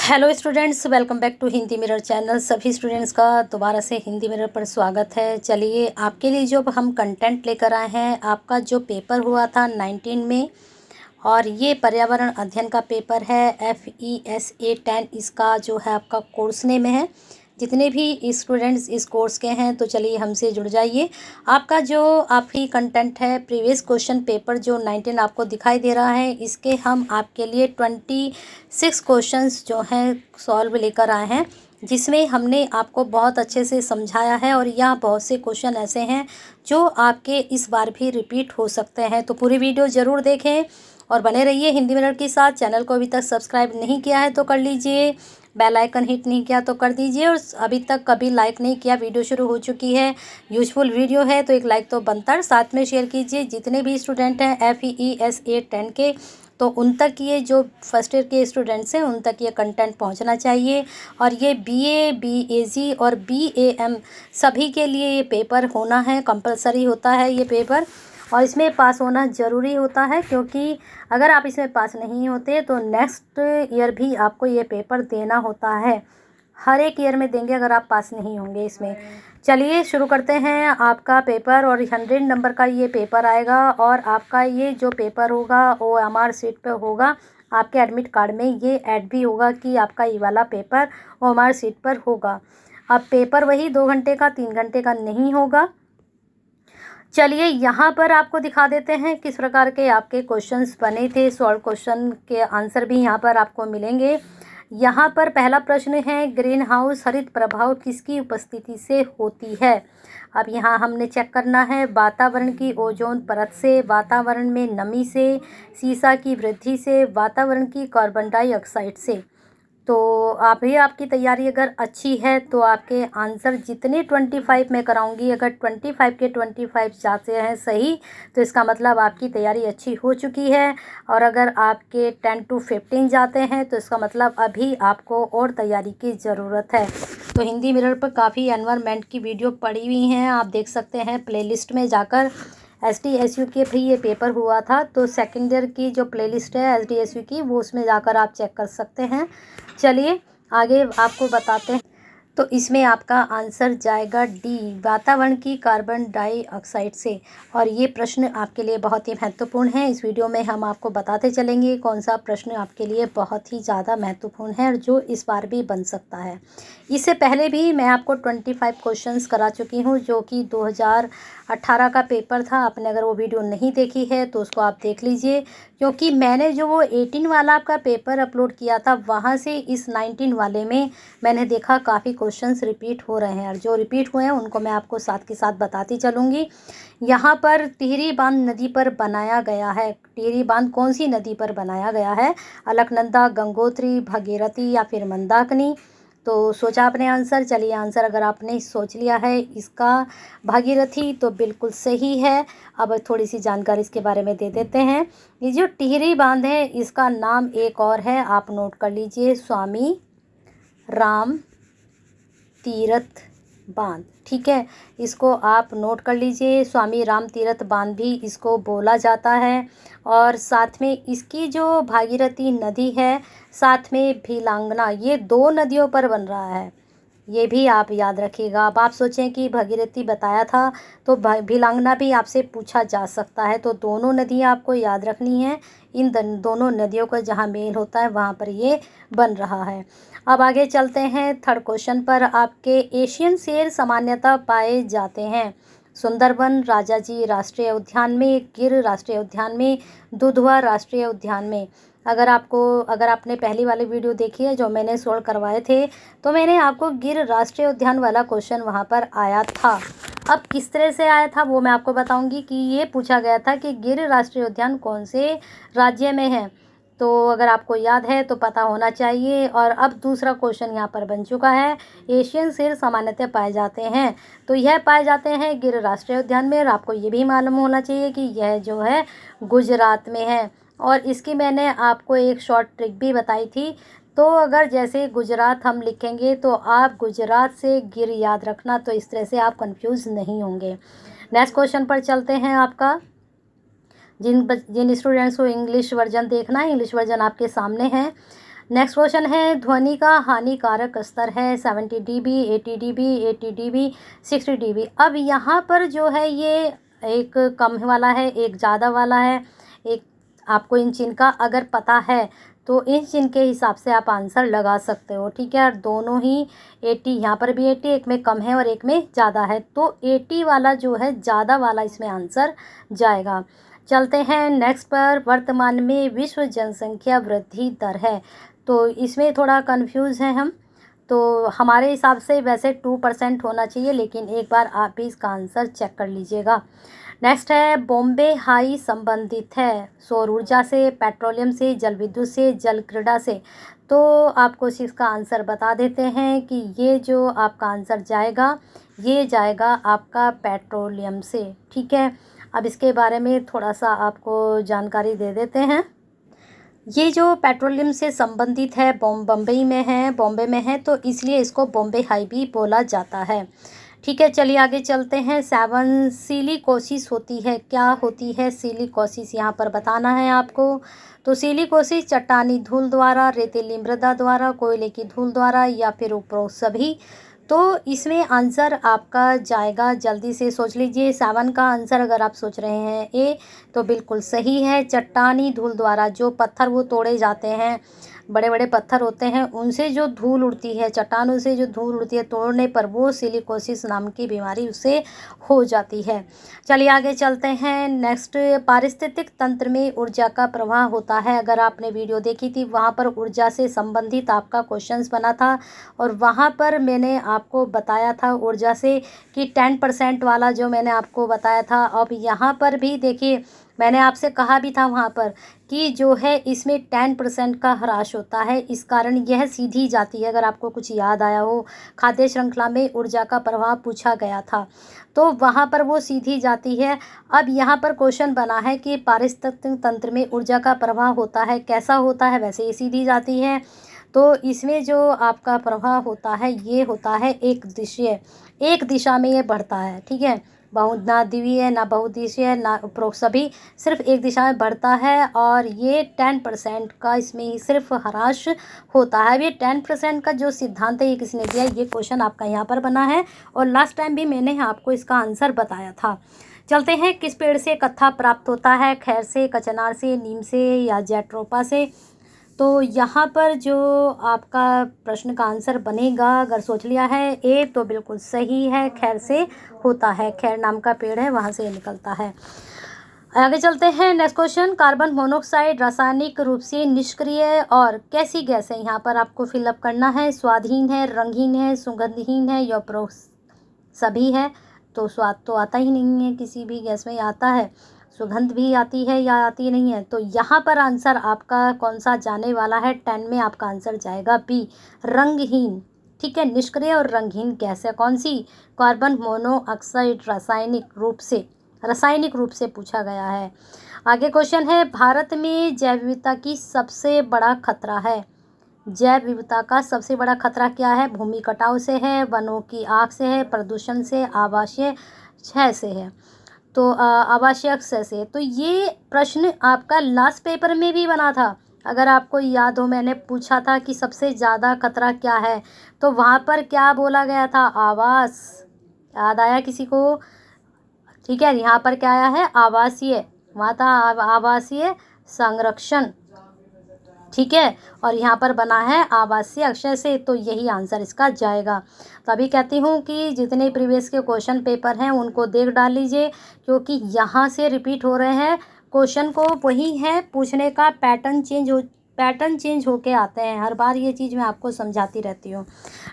Hello students, welcome back to Hindi Mirror channel. सभी students का दोबारा से हिंदी मिरर पर स्वागत है। चलिए, आपके लिए जो हम कंटेंट लेकर आए हैं, आपका जो पेपर हुआ था 19 में, और ये पर्यावरण अध्ययन का पेपर है FESA 10। इसका जो है आपका कोर्स नेम है। जितने भी स्टूडेंट्स इस कोर्स के हैं तो चलिए हमसे जुड़ जाइए। आपका जो आप ही कंटेंट है, प्रीवियस क्वेश्चन पेपर जो 19 आपको दिखाई दे रहा है, इसके हम आपके लिए 26 क्वेश्चंस जो हैं सॉल्व लेकर आए हैं, जिसमें हमने आपको बहुत अच्छे से समझाया है। और यहाँ बहुत से क्वेश्चन ऐसे हैं जो आपके इस बार भी रिपीट हो सकते हैं। तो पूरी वीडियो ज़रूर देखें और बने रहिए हिंदी मिरर के साथ। चैनल को अभी तक सब्सक्राइब नहीं किया है तो कर लीजिए, बेल आइकन हिट नहीं किया तो कर दीजिए, और अभी तक कभी लाइक नहीं किया, वीडियो शुरू हो चुकी है, यूजफुल वीडियो है तो एक लाइक तो बनता है। साथ में शेयर कीजिए। जितने भी स्टूडेंट हैं FESA 10 के, तो उन तक ये जो फर्स्ट ईयर के स्टूडेंट्स हैं उन तक ये कंटेंट पहुंचना चाहिए। और ये BA BAG और BAM सभी के लिए ये पेपर होना है, कंपलसरी होता है ये पेपर, और इसमें पास होना ज़रूरी होता है। क्योंकि अगर आप इसमें पास नहीं होते तो नेक्स्ट ईयर भी आपको ये पेपर देना होता है। हर एक ईयर में देंगे अगर आप पास नहीं होंगे इसमें। चलिए शुरू करते हैं आपका पेपर। और 100 नंबर का ये पेपर आएगा, और आपका ये जो पेपर होगा वो OMR शीट पे होगा। आपके एडमिट कार्ड में ये ऐड भी होगा कि आपका ये वाला पेपर OMR शीट पर होगा। अब पेपर वही 2 घंटे का, 3 घंटे का नहीं होगा। चलिए यहाँ पर आपको दिखा देते हैं किस प्रकार के आपके क्वेश्चंस बने थे। सॉल्व क्वेश्चन के आंसर भी यहाँ पर आपको मिलेंगे। यहाँ पर पहला प्रश्न है, ग्रीन हाउस हरित प्रभाव किसकी उपस्थिति से होती है। अब यहाँ हमने चेक करना है वातावरण की ओजोन परत से, वातावरण में नमी से, सीसा की वृद्धि से, वातावरण की कार्बन डाइऑक्साइड से। तो आपकी तैयारी अगर अच्छी है तो आपके आंसर जितने 25 में कराऊंगी, अगर 25 के 25 जाते हैं सही तो इसका मतलब आपकी तैयारी अच्छी हो चुकी है। और अगर आपके 10 to 15 जाते हैं तो इसका मतलब अभी आपको और तैयारी की ज़रूरत है। तो हिंदी मिरर पर काफ़ी एनवायरनमेंट की वीडियो पड़ी हुई हैं, आप देख सकते हैं प्लेलिस्ट में जाकर। SDSU के भी ये पेपर हुआ था, तो सेकेंड ईयर की जो प्लेलिस्ट है SDSU की, वो उसमें जाकर आप चेक कर सकते हैं। चलिए आगे आपको बताते हैं। तो इसमें आपका आंसर जाएगा D, वातावरण की कार्बन डाइऑक्साइड से। और ये प्रश्न आपके लिए बहुत ही महत्वपूर्ण है। इस वीडियो में हम आपको बताते चलेंगे कौन सा प्रश्न आपके लिए बहुत ही ज़्यादा महत्वपूर्ण है और जो इस बार भी बन सकता है। इससे पहले भी मैं आपको 25 क्वेश्चंस करा चुकी हूँ, जो कि 2018 का पेपर था। आपने अगर वो वीडियो नहीं देखी है तो उसको आप देख लीजिए, क्योंकि मैंने जो वो 18 वाला आपका पेपर अपलोड किया था, वहाँ से इस 19 वाले में मैंने देखा काफ़ी क्वेश्चंस रिपीट हो रहे हैं, और जो रिपीट हुए हैं उनको मैं आपको साथ के साथ बताती चलूँगी। यहाँ पर टिहरी बांध नदी पर बनाया गया है। टिहरी बांध कौन सी नदी पर बनाया गया है? अलकनंदा, गंगोत्री, भागीरथी या फिर मंदाकिनी? तो सोचा आपने आंसर। चलिए आंसर अगर आपने सोच लिया है इसका भागीरथी, तो बिल्कुल सही है। अब थोड़ी सी जानकारी इसके बारे में दे देते हैं। ये जो टिहरी बांध है इसका नाम एक और है, आप नोट कर लीजिए, स्वामी राम तीरथ बांध। ठीक है, इसको आप नोट कर लीजिए, स्वामी राम तीरथ बांध भी इसको बोला जाता है। और साथ में इसकी जो भागीरथी नदी है, साथ में भीलांगना, ये 2 नदियों पर बन रहा है, ये भी आप याद रखिएगा। अब आप सोचें कि भागीरथी बताया था तो भीलांगना भी आपसे पूछा जा सकता है, तो दोनों नदियाँ आपको याद रखनी है। इन दोनों नदियों का जहाँ मेल होता है वहाँ पर ये बन रहा है। अब आगे चलते हैं थर्ड क्वेश्चन पर। आपके एशियन शेर सामान्यतः पाए जाते हैं सुंदरबन, राजाजी राष्ट्रीय उद्यान में, गिर राष्ट्रीय उद्यान में, दुधवा राष्ट्रीय उद्यान में। अगर आपने पहली वाली वीडियो देखी है जो मैंने सोल्व करवाए थे, तो मैंने आपको गिर राष्ट्रीय उद्यान वाला क्वेश्चन वहाँ पर आया था। अब किस तरह से आया था वो मैं आपको बताऊंगी। कि ये पूछा गया था कि गिर राष्ट्रीय उद्यान कौन से राज्य में है, तो अगर आपको याद है तो पता होना चाहिए। और अब दूसरा क्वेश्चन यहाँ पर बन चुका है, एशियन शेर सामान्यतः पाए जाते हैं, तो यह पाए जाते हैं गिर राष्ट्रीय उद्यान में। और आपको ये भी मालूम होना चाहिए कि यह जो है गुजरात में है। और इसकी मैंने आपको एक शॉर्ट ट्रिक भी बताई थी। तो अगर जैसे गुजरात हम लिखेंगे तो आप गुजरात से गिर याद रखना, तो इस तरह से आप कंफ्यूज नहीं होंगे। नेक्स्ट क्वेश्चन पर चलते हैं। आपका जिन स्टूडेंट्स को इंग्लिश वर्जन देखना है, इंग्लिश वर्जन आपके सामने है। नेक्स्ट क्वेश्चन है ध्वनि का हानिकारक स्तर है 70 dB, 80 dB, 80 dB, 60 dB। अब यहाँ पर जो है ये एक कम वाला है, एक ज़्यादा वाला है, एक आपको इन चिन्ह का अगर पता है तो इन चिन्ह के हिसाब से आप आंसर लगा सकते हो, ठीक है। और दोनों ही 80, यहाँ पर भी 80, एक में कम है और एक में ज़्यादा है, तो 80 वाला जो है ज़्यादा वाला इसमें आंसर जाएगा। चलते हैं नेक्स्ट पर। वर्तमान में विश्व जनसंख्या वृद्धि दर है, तो इसमें थोड़ा कंफ्यूज हैं हम। तो हमारे हिसाब से वैसे 2% होना चाहिए, लेकिन एक बार आप भी इसका आंसर चेक कर लीजिएगा। नेक्स्ट है बॉम्बे हाई संबंधित है सौर ऊर्जा से, पेट्रोलियम से, जल विद्युत से, जल क्रीड़ा से। तो आपको इसका आंसर बता देते हैं कि ये जो आपका आंसर जाएगा ये जाएगा आपका पेट्रोलियम से, ठीक है। अब इसके बारे में थोड़ा सा आपको जानकारी दे देते हैं। ये जो पेट्रोलियम से संबंधित है बॉम्बे में है, तो इसलिए इसको बॉम्बे हाई भी बोला जाता है, ठीक है। चलिए आगे चलते हैं। 7 सिलिकोसिस होती है, क्या होती है सिलिकोसिस, यहाँ पर बताना है आपको। तो सिलिकोसिस चट्टानी धूल द्वारा, रेतीली मृदा द्वारा, कोयले की धूल द्वारा या फिर उपरोक्त सभी। तो इसमें आंसर आपका जाएगा, जल्दी से सोच लीजिए। 7 का आंसर अगर आप सोच रहे हैं ए, तो बिल्कुल सही है। चट्टानी धूल द्वारा, जो पत्थर वो तोड़े जाते हैं, बड़े बड़े पत्थर होते हैं, उनसे जो धूल उड़ती है, चट्टानों से जो धूल उड़ती है तोड़ने पर, वो सिलिकोसिस नाम की बीमारी उससे हो जाती है। चलिए आगे चलते हैं। नेक्स्ट, पारिस्थितिक तंत्र में ऊर्जा का प्रवाह होता है। अगर आपने वीडियो देखी थी, वहाँ पर ऊर्जा से संबंधित आपका क्वेश्चंस बना था, और वहाँ पर मैंने आपको बताया था ऊर्जा से कि 10% वाला जो मैंने आपको बताया था। अब यहाँ पर भी देखिए, मैंने आपसे कहा भी था वहाँ पर कि जो है इसमें 10% का ह्रास होता है, इस कारण यह सीधी जाती है। अगर आपको कुछ याद आया हो, खाद्य श्रृंखला में ऊर्जा का प्रभाव पूछा गया था, तो वहाँ पर वो सीधी जाती है। अब यहाँ पर क्वेश्चन बना है कि पारिस्थितिक तंत्र में ऊर्जा का प्रभाव होता है, कैसा होता है, वैसे ही सीधी जाती है। तो इसमें जो आपका प्रभाव होता है ये होता है एक दिशीय, एक दिशा में ये बढ़ता है, ठीक है। ना द्वितीय, ना बहुदिशीय, ना उपरोक्त सभी, सिर्फ एक दिशा में बढ़ता है। और ये 10% का इसमें ही सिर्फ ह्रास होता है। ये 10% का जो सिद्धांत है ये किसने दिया, ये क्वेश्चन आपका यहाँ पर बना है, और लास्ट टाइम भी मैंने आपको इसका आंसर बताया था। चलते हैं, किस पेड़ से कत्था प्राप्त होता है, खैर से, कचनार से, नीम से या जैट्रोपा से। तो यहाँ पर जो आपका प्रश्न का आंसर बनेगा, अगर सोच लिया है ए, तो बिल्कुल सही है, खैर से होता है। खैर नाम का पेड़ है, वहाँ से निकलता है। आगे चलते हैं। नेक्स्ट क्वेश्चन, कार्बन मोनोऑक्साइड रासायनिक रूप से निष्क्रिय और कैसी गैस है, यहाँ पर आपको फिलअप करना है। स्वादहीन है, रंगहीन है, सुगंधहीन है या उपरोक्त सभी है। तो स्वाद तो आता ही नहीं है, किसी भी गैस में आता है, सुगंध भी आती है या आती नहीं है। तो यहाँ पर आंसर आपका कौन सा जाने वाला है, 10 में आपका आंसर जाएगा बी, रंगहीन, ठीक है। निष्क्रिय और रंगहीन गैस है कौन सी, कार्बन मोनोऑक्साइड रासायनिक रूप से पूछा गया है। आगे क्वेश्चन है, भारत में जैव विविधता की सबसे बड़ा खतरा है, जैव विविधता का सबसे बड़ा खतरा क्या है, भूमि कटाव से है, वनों की आग से है, प्रदूषण से, आवासीय क्षय से है। तो आवासीय क्षय से। तो ये प्रश्न आपका लास्ट पेपर में भी बना था, अगर आपको याद हो, मैंने पूछा था कि सबसे ज़्यादा खतरा क्या है, तो वहाँ पर क्या बोला गया था, आवास। याद आया किसी को, ठीक है। यहाँ पर क्या आया है, आवासीय, वहाँ था आवासीय संरक्षण, ठीक है। और यहाँ पर बना है आवासीय अक्षय से, तो यही आंसर इसका जाएगा। तो अभी कहती हूँ कि जितने प्रीवियस के क्वेश्चन पेपर हैं उनको देख डाल लीजिए, क्योंकि यहाँ से रिपीट हो रहे हैं क्वेश्चन, को वही है पूछने का पैटर्न चेंज होके आते हैं हर बार, ये चीज़ मैं आपको समझाती रहती हूँ।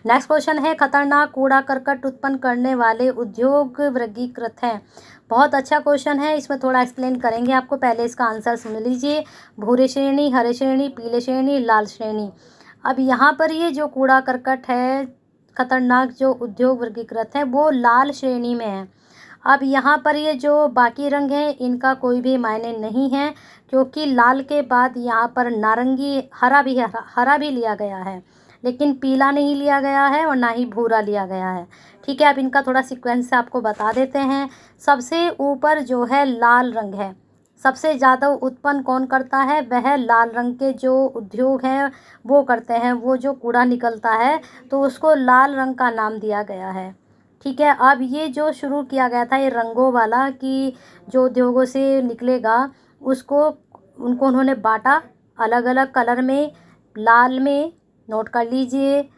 नेक्स्ट क्वेश्चन है, खतरनाक कूड़ा करकट उत्पन्न करने वाले उद्योग वर्गीकृत हैं। बहुत अच्छा क्वेश्चन है, इसमें थोड़ा एक्सप्लेन करेंगे आपको, पहले इसका आंसर सुन लीजिए। भूरे श्रेणी, हरे श्रेणी, पीले श्रेणी, लाल श्रेणी। अब यहाँ पर ये जो कूड़ा करकट है, खतरनाक जो उद्योग वर्गीकृत है, वो लाल श्रेणी में है। अब यहाँ पर ये जो बाकी रंग हैं इनका कोई भी मायने नहीं है, क्योंकि लाल के बाद यहाँ पर नारंगी, हरा भी लिया गया है, लेकिन पीला नहीं लिया गया है और ना ही भूरा लिया गया है, ठीक है। अब इनका थोड़ा सीक्वेंस से आपको बता देते हैं। सबसे ऊपर जो है लाल रंग है, सबसे ज़्यादा उत्पन्न कौन करता है? वह लाल रंग के जो उद्योग हैं वो करते हैं। वो जो कूड़ा निकलता है तो उसको लाल रंग का नाम दिया गया है। ठीक है, अब ये जो शुरू किया गया था ये रंगों वाला कि जो उद्योगों से निकलेगा उसको उनको उन्होंने बांटा अलग अलग कलर में। लाल में नोट कर लीजिए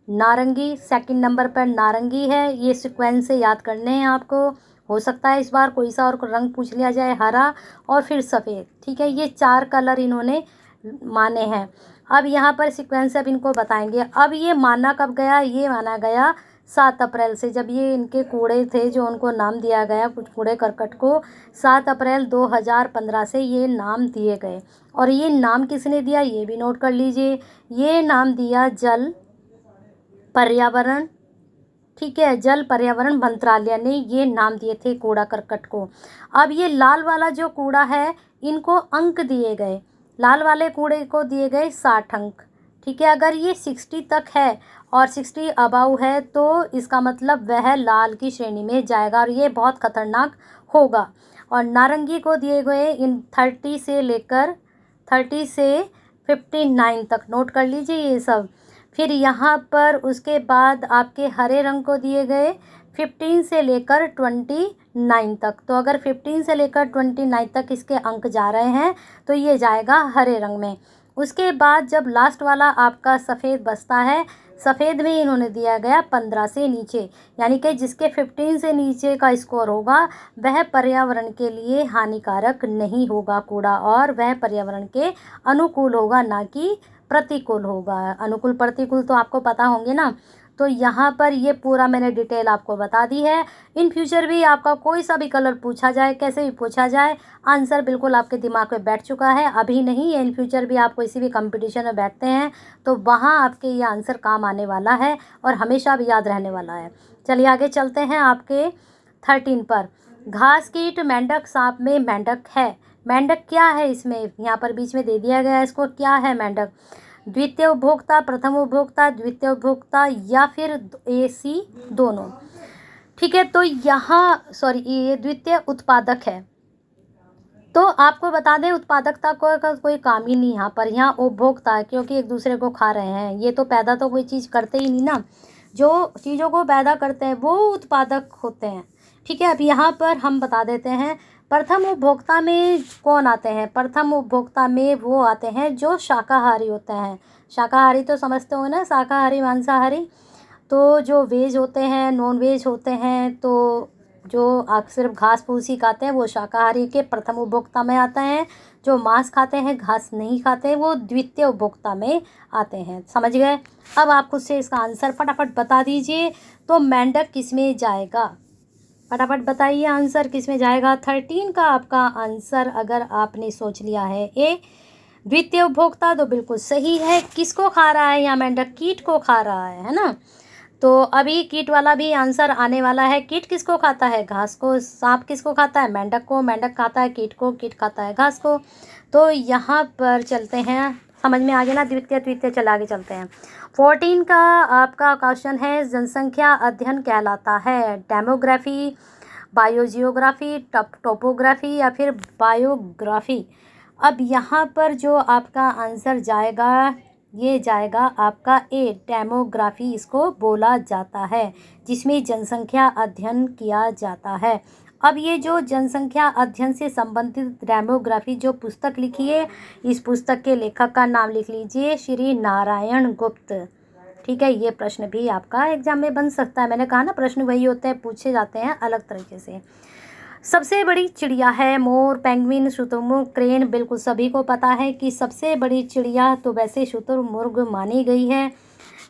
नारंगी, सेकंड नंबर पर नारंगी है। ये सीक्वेंस से याद करने हैं आपको। हो सकता है इस बार कोई सा और रंग पूछ लिया जाए, हरा और फिर सफ़ेद। ठीक है, ये 4 कलर इन्होंने माने हैं। अब यहाँ पर सीक्वेंस अब इनको बताएंगे। अब ये माना कब गया? ये माना गया 7 अप्रैल से, जब ये इनके कूड़े थे जो उनको नाम दिया गया, कुछ कूड़े करकट को 7 अप्रैल 2015 से ये नाम दिए गए। और ये नाम किसने दिया ये भी नोट कर लीजिए। ये नाम दिया जल पर्यावरण, ठीक है, जल पर्यावरण मंत्रालय ने ये नाम दिए थे कूड़ा करकट को। अब ये लाल वाला जो कूड़ा है इनको अंक दिए गए। लाल वाले कूड़े को दिए गए 60 अंक। ठीक है, अगर ये 60 तक है और 60 अबाउ है तो इसका मतलब वह लाल की श्रेणी में जाएगा और ये बहुत खतरनाक होगा। और नारंगी को दिए गए इन 30 से 59 तक। नोट कर लीजिए ये सब। फिर यहाँ पर उसके बाद आपके हरे रंग को दिए गए 15 से लेकर 29 तक। तो अगर 15 से लेकर 29 तक इसके अंक जा रहे हैं तो ये जाएगा हरे रंग में। उसके बाद जब लास्ट वाला आपका सफ़ेद बचता है, सफ़ेद में इन्होंने दिया गया 15 से नीचे, यानी कि जिसके 15 से नीचे का स्कोर होगा वह पर्यावरण के लिए हानिकारक नहीं होगा कूड़ा, और वह पर्यावरण के अनुकूल होगा, ना कि प्रतिकूल होगा। अनुकूल प्रतिकूल तो आपको पता होंगे ना। तो यहाँ पर ये पूरा मैंने डिटेल आपको बता दी है। इन फ्यूचर भी आपका कोई सा भी कलर पूछा जाए, कैसे भी पूछा जाए, आंसर बिल्कुल आपके दिमाग में बैठ चुका है। अभी नहीं, इन फ्यूचर भी आप किसी भी कंपटीशन में बैठते हैं तो वहाँ आपके ये आंसर काम आने वाला है और हमेशा भी याद रहने वाला है। चलिए आगे चलते हैं आपके 13 पर। घास कीट मेंढक सांप में मेंढक है। मेंढक क्या है? इसमें यहाँ पर बीच में दे दिया गया है इसको, क्या है मेंढक? द्वितीय उपभोक्ता, प्रथम उपभोक्ता, द्वितीय उपभोक्ता या फिर AC दोनों। ठीक है, तो यहाँ ये द्वितीय उत्पादक है। तो आपको बता दें उत्पादकता का कोई काम ही नहीं यहाँ पर। यहाँ उपभोक्ता है क्योंकि एक दूसरे को खा रहे हैं। ये तो पैदा तो कोई चीज़ करते ही नहीं ना, जो चीज़ों को पैदा करते हैं वो उत्पादक होते हैं। ठीक है, अब यहाँ पर हम बता देते हैं प्रथम उपभोक्ता में कौन आते हैं। प्रथम उपभोक्ता में वो आते हैं जो शाकाहारी होते हैं। शाकाहारी तो समझते हो ना, शाकाहारी मांसाहारी। तो जो वेज होते हैं, नॉन वेज होते हैं, तो जो आप सिर्फ घास फूस ही खाते हैं वो शाकाहारी के प्रथम उपभोक्ता में आते हैं। जो मांस खाते हैं, घास नहीं खाते, वो द्वितीय उपभोक्ता में आते हैं। समझ गए? अब आप खुद से इसका आंसर फटाफट बता दीजिए। तो मेंढक किस में जाएगा? फटाफट बताइए आंसर किस में जाएगा। 13 का आपका आंसर अगर आपने सोच लिया है ए द्वितीय उपभोक्ता, तो बिल्कुल सही है। किसको खा रहा है यहाँ मेंढक? कीट को खा रहा है ना। तो अभी कीट वाला भी आंसर आने वाला है। कीट किसको खाता है? घास को। सांप किसको खाता है? मेंढक को। मेंढक खाता है कीट को, कीट खाता है घास को। तो यहाँ पर चलते हैं, समझ में आ गया ना द्वितीय तृतीय। चल आगे चलते हैं। 14 का आपका क्वेश्चन है जनसंख्या अध्ययन कहलाता है डेमोग्राफी, बायोजियोग्राफी, टोपोग्राफी या फिर बायोग्राफी। अब यहाँ पर जो आपका आंसर जाएगा ये जाएगा आपका ए डेमोग्राफी, इसको बोला जाता है, जिसमें जनसंख्या अध्ययन किया जाता है। अब ये जो जनसंख्या अध्ययन से संबंधित डेमोग्राफी जो पुस्तक लिखी है, इस पुस्तक के लेखक का नाम लिख लीजिए, श्री नारायण गुप्त। ठीक है, ये प्रश्न भी आपका एग्जाम में बन सकता है। मैंने कहा ना प्रश्न वही होते हैं, पूछे जाते हैं अलग तरीके से। सबसे बड़ी चिड़िया है मोर, पेंगुइन, शुतुरमुर्ग, क्रेन। बिल्कुल सभी को पता है कि सबसे बड़ी चिड़िया तो वैसे शुतुरमुर्ग मानी गई है।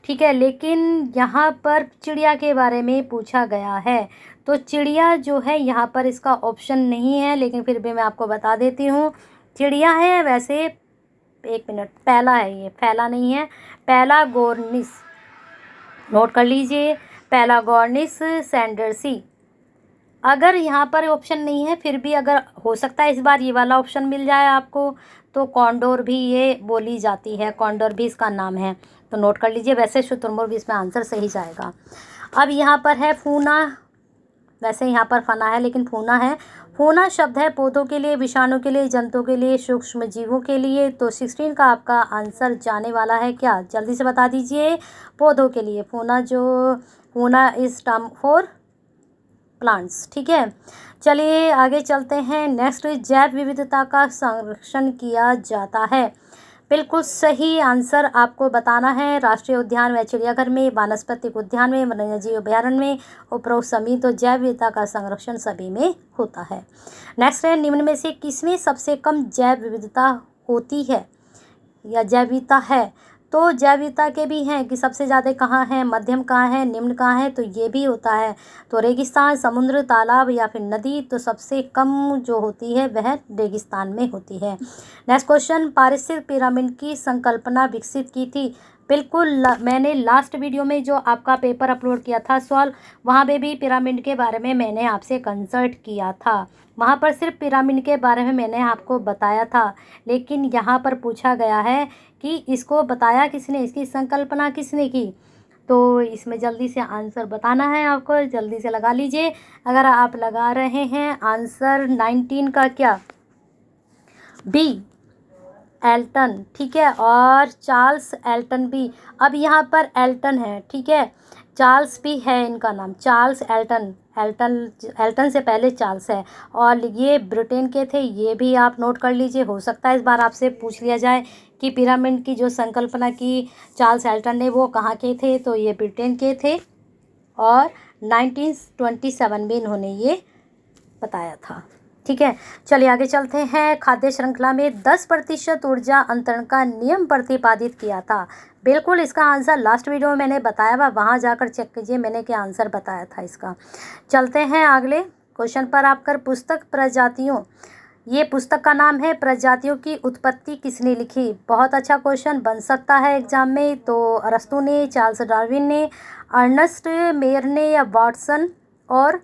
ठीक है, लेकिन यहाँ पर चिड़िया के बारे में पूछा गया है, तो चिड़िया जो है यहाँ पर इसका ऑप्शन नहीं है, लेकिन फिर भी मैं आपको बता देती हूँ चिड़िया है। वैसे एक मिनट, पहला है ये, पहला नहीं है, पहला गोर्निस। नोट कर लीजिए, पहला गोर्निस सैंडर्सी। अगर यहाँ पर ऑप्शन नहीं है फिर भी अगर हो सकता है इस बार ये वाला ऑप्शन मिल जाए आपको, तो कॉन्डोर भी ये बोली जाती है, कॉन्डोर भी इसका नाम है। तो नोट कर लीजिए। वैसे शुतुरमुर्ग भी इसमें आंसर सही जाएगा। अब यहाँ पर है फूना, वैसे यहाँ पर फना है लेकिन फूना है। फोना शब्द है पौधों के लिए, विषाणु के लिए, जंतु के लिए, सूक्ष्म जीवों के लिए। तो 16 का आपका आंसर जाने वाला है क्या, जल्दी से बता दीजिए। पौधों के लिए फोना इज टर्म फॉर प्लांट्स। ठीक है, चलिए आगे चलते हैं। नेक्स्ट, जैव विविधता का संरक्षण किया जाता है। बिल्कुल सही आंसर आपको बताना है। राष्ट्रीय उद्यान व चिड़ियाघर में, वानस्पतिक उद्यान में, वन्यजीव अभयारण्य में, उपरोक्त सभी। तो जैव विविधता का संरक्षण सभी में होता है। नेक्स्ट है, निम्न में से किसमें सबसे कम जैव विविधता होती है या जैव विविधता है। तो जैव विविधता के भी हैं कि सबसे ज़्यादा कहाँ है, मध्यम कहाँ है, निम्न कहाँ है। तो ये भी होता है। तो रेगिस्तान, समुद्र, तालाब या फिर नदी। तो सबसे कम जो होती है वह रेगिस्तान में होती है। नेक्स्ट क्वेश्चन, पारिस्थितिक पिरामिड की संकल्पना विकसित की थी। बिल्कुल मैंने लास्ट वीडियो में जो आपका पेपर अपलोड किया था सॉल्व, वहाँ पे भी पिरामिड के बारे में मैंने आपसे कंसल्ट किया था। वहाँ पर सिर्फ पिरामिड के बारे में मैंने आपको बताया था, लेकिन यहाँ पर पूछा गया है कि इसको बताया किसने, इसकी संकल्पना किसने की। तो इसमें जल्दी से आंसर बताना है आपको, जल्दी से लगा लीजिए। अगर आप लगा रहे हैं आंसर 19 का क्या, बी एल्टन। ठीक है, और चार्ल्स एल्टन भी। अब यहाँ पर एल्टन है, ठीक है, चार्ल्स भी है इनका नाम, चार्ल्स एल्टन। एल्टन से पहले चार्ल्स है, और ये ब्रिटेन के थे। ये भी आप नोट कर लीजिए, हो सकता है इस बार आपसे पूछ लिया जाए कि पिरामिड की जो संकल्पना की चार्ल्स एल्टन ने, वो कहाँ के थे। तो ये ब्रिटेन के थे, और 1927 में इन्होंने ये बताया था। ठीक है, चलिए आगे चलते हैं। खाद्य श्रृंखला में 10% ऊर्जा अंतरण का नियम प्रतिपादित किया था। बिल्कुल इसका आंसर लास्ट वीडियो में मैंने बताया हुआ, वहाँ जाकर चेक कीजिए मैंने क्या आंसर बताया था इसका। चलते हैं अगले क्वेश्चन पर। आपकर पुस्तक प्रजातियों, ये पुस्तक का नाम है प्रजातियों की उत्पत्ति किसने लिखी। बहुत अच्छा क्वेश्चन बन सकता है एग्जाम में। तो अरस्तू ने, चार्ल्स डार्विन ने, अर्नस्ट मेयर ने, या वाटसन और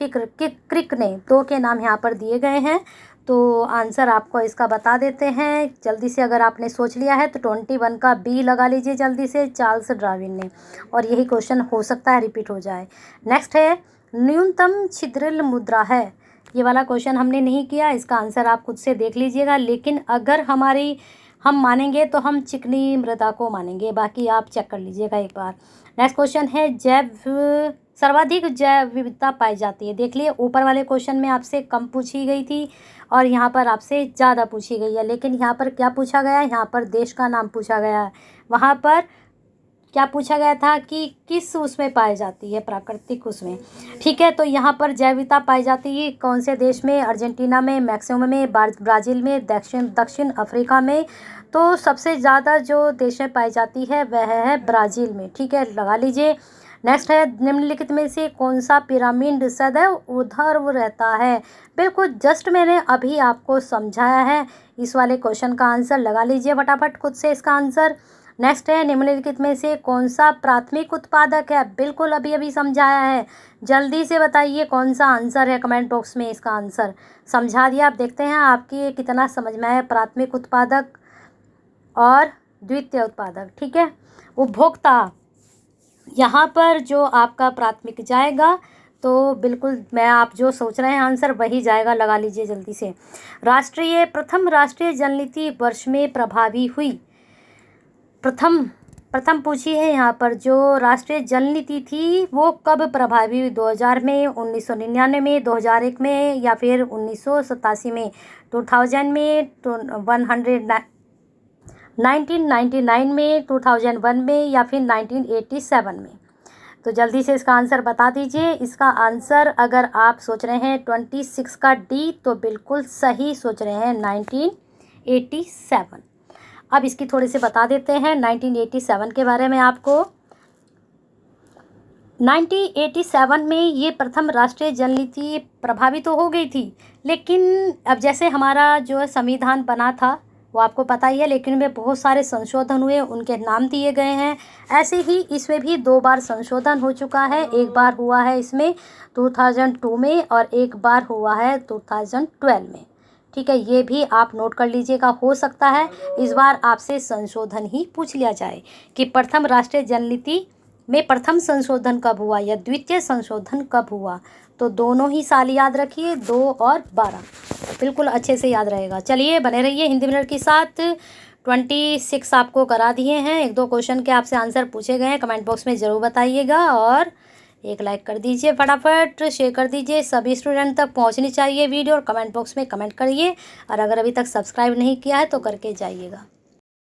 क्रिक ने। दो के नाम यहाँ पर दिए गए हैं। तो आंसर आपको इसका बता देते हैं जल्दी से। अगर आपने सोच लिया है तो 21 का बी लगा लीजिए जल्दी से, चार्ल्स डार्विन ने। और यही क्वेश्चन हो सकता है रिपीट हो जाए। नेक्स्ट है, न्यूनतम छिद्रिल मुद्रा है। ये वाला क्वेश्चन हमने नहीं किया, इसका आंसर आप खुद से देख लीजिएगा। लेकिन अगर हम मानेंगे तो हम चिकनी मृदा को मानेंगे, बाकी आप चेक कर लीजिएगा एक बार। नेक्स्ट क्वेश्चन है, सर्वाधिक जैव विविधता पाई जाती है। देख लिए, ऊपर वाले क्वेश्चन में आपसे कम पूछी गई थी और यहाँ पर आपसे ज़्यादा पूछी गई है। लेकिन यहाँ पर क्या पूछा गया है, यहाँ पर देश का नाम पूछा गया है। वहाँ पर क्या पूछा गया था कि किस उसमें पाई जाती है, प्राकृतिक उसमें। ठीक है, तो यहाँ पर जैव विविधता पाई जाती है कौन से देश में, अर्जेंटीना में, मैक्सिमम में, ब्राज़ील में, दक्षिण अफ्रीका में। तो सबसे ज़्यादा जो देश में पाई जाती है वह है ब्राज़ील में। ठीक है, लगा लीजिए। नेक्स्ट है, निम्नलिखित में से कौन सा पिरामिड सदैव ऊर्ध्व रहता है। बिल्कुल जस्ट मैंने अभी आपको समझाया है। इस वाले क्वेश्चन का आंसर लगा लीजिए फटाफट खुद से इसका आंसर। नेक्स्ट है, निम्नलिखित में से कौन सा प्राथमिक उत्पादक है। बिल्कुल अभी अभी समझाया है, जल्दी से बताइए कौन सा आंसर है। कमेंट बॉक्स में इसका आंसर समझा दिया। आप देखते हैं आपकी कितना समझ में आया। प्राथमिक उत्पादक और द्वितीय उत्पादक। ठीक है, उपभोक्ता, यहाँ पर जो आपका प्राथमिक जाएगा तो बिल्कुल मैं आप जो सोच रहे हैं आंसर वही जाएगा, लगा लीजिए जल्दी से। प्रथम राष्ट्रीय जल नीति वर्ष में प्रभावी हुई। प्रथम पूछी है यहाँ पर, जो राष्ट्रीय जल नीति थी वो कब प्रभावी हुई। 2000 में, 1999 में, 2001 में, या फिर 1987 में, 2000 में, 1999 में, 2001 में, या फिर 1987 में। तो जल्दी से इसका आंसर बता दीजिए। इसका आंसर अगर आप सोच रहे हैं 26 का डी, तो बिल्कुल सही सोच रहे हैं, 1987। अब इसकी थोड़ी सी बता देते हैं 1987 के बारे में आपको। 1987 में ये प्रथम राष्ट्रीय जल नीति प्रभावी तो हो गई थी, लेकिन अब जैसे हमारा जो संविधान बना था वो आपको पता ही है, लेकिन इनमें बहुत सारे संशोधन हुए, उनके नाम दिए गए हैं। ऐसे ही इसमें भी 2 बार संशोधन हो चुका है। एक बार हुआ है इसमें 2002 में और एक बार हुआ है 2012 में। ठीक है, ये भी आप नोट कर लीजिएगा। हो सकता है इस बार आपसे संशोधन ही पूछ लिया जाए कि प्रथम राष्ट्रीय जल नीति में प्रथम संशोधन कब हुआ या द्वितीय संशोधन कब हुआ। तो दोनों ही साल याद रखिए, 2 और 12, बिल्कुल अच्छे से याद रहेगा। चलिए बने रहिए हिंदी मिनट के साथ। 26 आपको करा दिए हैं। 1-2 क्वेश्चन के आपसे आंसर पूछे गए हैं, कमेंट बॉक्स में ज़रूर बताइएगा। और एक लाइक कर दीजिए, फटाफट शेयर कर दीजिए, सभी स्टूडेंट तक पहुंचनी चाहिए वीडियो। और कमेंट बॉक्स में कमेंट करिए, और अगर अभी तक सब्सक्राइब नहीं किया है तो करके जाइएगा।